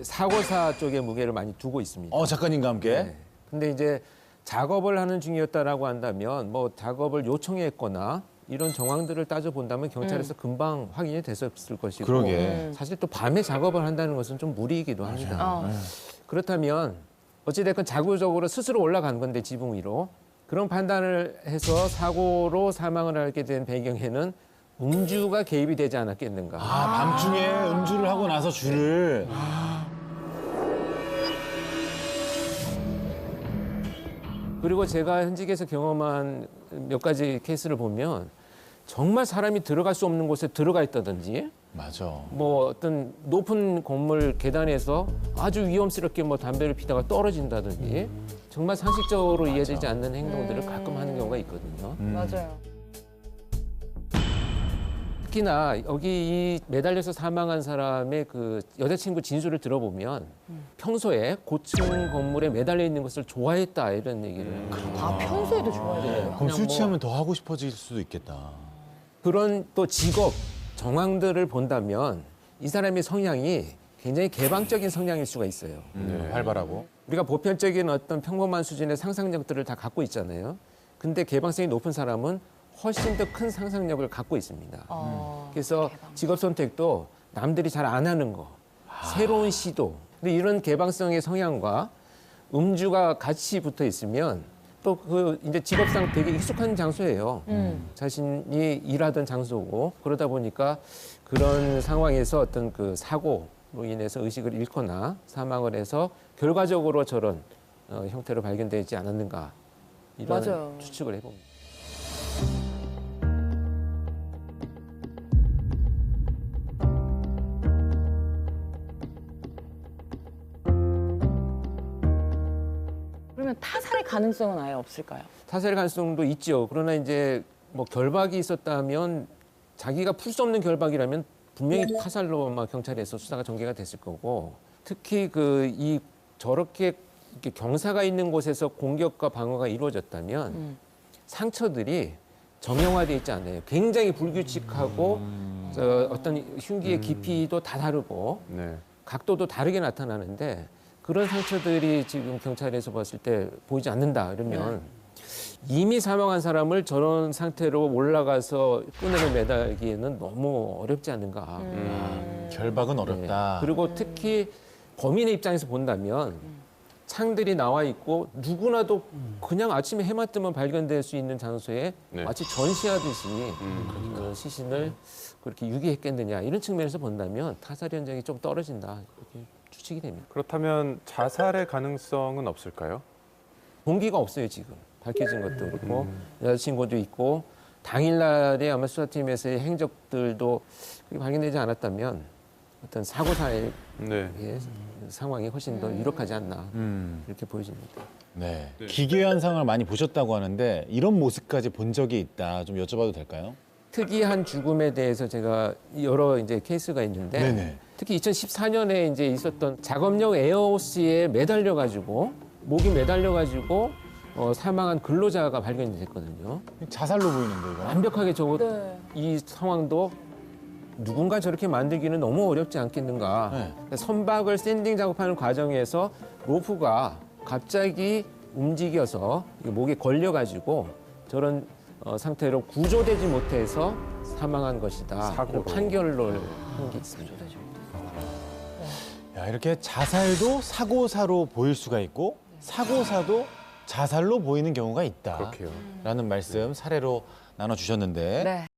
사고사 쪽에 무게를 많이 두고 있습니다. 작가님과 함께. 네. 근데 이제 작업을 하는 중이었다라고 한다면 뭐 작업을 요청했거나 이런 정황들을 따져본다면 경찰에서 금방 확인이 됐었을 것이고 그러게. 사실 또 밤에 작업을 한다는 것은 좀 무리이기도 합니다. 그렇다면 어찌됐건 자구적으로 스스로 올라간 건데 지붕 위로 그런 판단을 해서 사고로 사망을 하게 된 배경에는 음주가 개입이 되지 않았겠는가. 밤중에 음주를 하고 나서 줄을. 그리고 제가 현직에서 경험한 몇 가지 케이스를 보면 정말 사람이 들어갈 수 없는 곳에 들어가 있다든지 맞아. 뭐 어떤 높은 건물 계단에서 아주 위험스럽게 뭐 담배를 피다가 떨어진다든지 정말 상식적으로 이해되지 않는 행동들을 가끔 하는 경우가 있거든요. 맞아요. 특히나 여기 이 매달려서 사망한 사람의 그 여자친구 진술을 들어보면 평소에 고층 건물에 매달려 있는 것을 좋아했다 이런 얘기를 평소에도 좋아해요. 그럼 술 뭐- 취하면 더 하고 싶어질 수도 있겠다. 그런 또 직업 정황들을 본다면 이 사람의 성향이 굉장히 개방적인 성향일 수가 있어요. 활발하고. 우리가 보편적인 어떤 평범한 수준의 상상력들을 다 갖고 있잖아요. 근데 개방성이 높은 사람은 훨씬 더 큰 상상력을 갖고 있습니다. 그래서 직업 선택도 남들이 잘 안 하는 거, 새로운 시도. 근데 이런 개방성의 성향과 음주가 같이 붙어 있으면 또 그 이제 직업상 되게 익숙한 장소예요. 자신이 일하던 장소고 그러다 보니까 그런 상황에서 어떤 그 사고로 인해서 의식을 잃거나 사망을 해서 결과적으로 저런 형태로 발견되지 않았는가 이런 맞아요. 추측을 해봅니다. 그러면 타살의 가능성은 아예 없을까요? 타살 가능성도 있죠. 그러나 이제 뭐 결박이 있었다면 자기가 풀 수 없는 결박이라면 분명히 타살로 막 경찰에서 수사가 전개가 됐을 거고 특히 그 이 저렇게 이렇게 경사가 있는 곳에서 공격과 방어가 이루어졌다면 상처들이 정형화돼 있지 않아요. 굉장히 불규칙하고 어떤 흉기의 깊이도 다 다르고 각도도 다르게 나타나는데 그런 상처들이 지금 경찰에서 봤을 때 보이지 않는다 이러면 이미 사망한 사람을 저런 상태로 올라가서 끈으로 매달기에는 너무 어렵지 않는가. 결박은 어렵다. 네. 그리고 특히 범인의 입장에서 본다면 창들이 나와 있고 누구나도 그냥 아침에 해만 뜨면 발견될 수 있는 장소에 마치 전시하듯이 그 시신을 그렇게 유기했겠느냐 이런 측면에서 본다면 타살 현장이 좀 떨어진다 이렇게 추측이 됩니다. 그렇다면 자살의 가능성은 없을까요? 동기가 없어요 지금 밝혀진 것도 그렇고 여자친구도 있고 당일날에 아마 수사팀에서의 행적들도 발견되지 않았다면 어떤 사고사의 상황이 훨씬 더 유력하지 않나 이렇게 보여집니다. 네. 기괴 현상을 많이 보셨다고 하는데 이런 모습까지 본 적이 있다. 좀 여쭤봐도 될까요? 특이한 죽음에 대해서 제가 여러 이제 케이스가 있는데 네네. 특히 2014년에 이제 있었던 작업용 에어호스에 매달려 가지고 목이 매달려 가지고 사망한 근로자가 발견이 됐거든요. 자살로 보이는데 이거. 완벽하게 이 상황도 누군가 저렇게 만들기는 너무 어렵지 않겠는가. 그러니까 선박을 샌딩 작업하는 과정에서 로프가 갑자기 움직여서 목에 걸려가지고 저런 상태로 구조되지 못해서 사망한 것이다. 사고로. 판결을 한 게 있습니다. 야, 이렇게 자살도 사고사로 보일 수가 있고 사고사도 자살로 보이는 경우가 있다. 그렇게요. 라는 말씀 사례로 나눠주셨는데 네.